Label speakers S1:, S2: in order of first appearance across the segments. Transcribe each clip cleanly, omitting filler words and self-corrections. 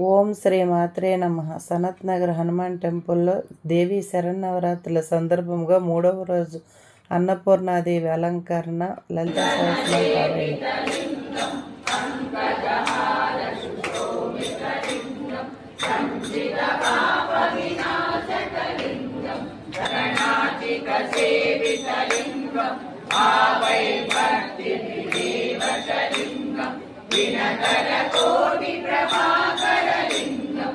S1: ఓం శ్రీ మాత్రే నమః. సనత్ నగర్ హనుమాన్ టెంపుల్లో దేవి శరన్నవరాత్రుల సందర్భంగా 3వ రోజు అన్నపూర్ణాదేవి అలంకరణ లలిత సహస్రనామ పారాయణం.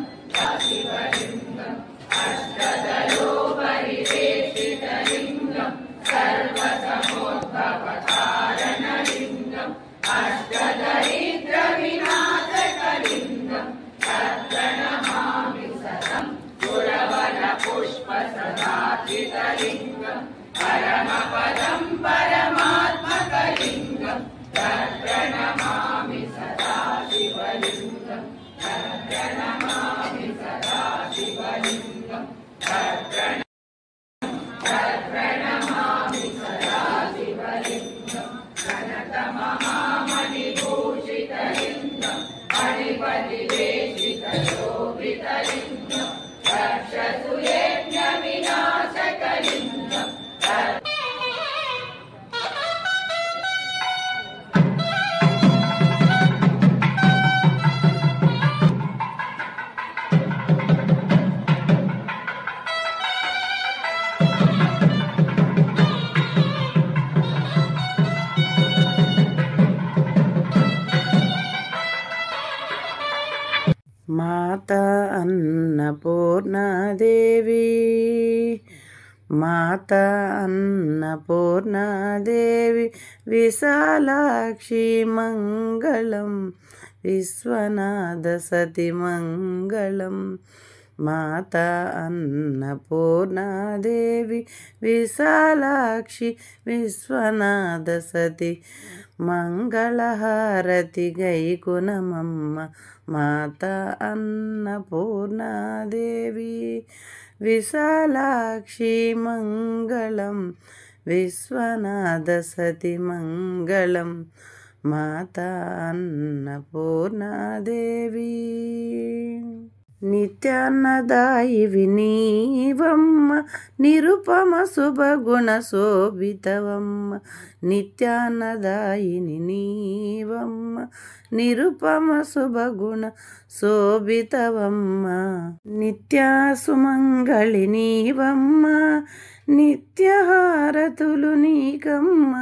S1: మాతా అన్నపూర్ణాదేవి, మాతా అన్నపూర్ణాదేవి, విశాలాక్షి మంగళం, విశ్వనాథ సతి మంగళం. మాతా అన్నపూర్ణాదేవి, విశాలాక్షి విశ్వనాథ సతి మంగళహారతి గైకునమమ్మ. మాతా అన్నపూర్ణాదేవి, విశాలాక్షి మంగళం, విశ్వనాథ సతి మంగళం. మాతా అన్నపూర్ణాదేవి, నిత్యాన్నదాయివి నీవమ్మ, నిరుపమ శుభగుణ శోభితవమ్మ. నిత్యాన్నదాయిని నీవమ్మ, నిరుపమ శుభగుణ శోభితవమ్మ. నిత్యాసుమంగళి నీవమ్మ, నిత్యహారతులు నీకమ్మ.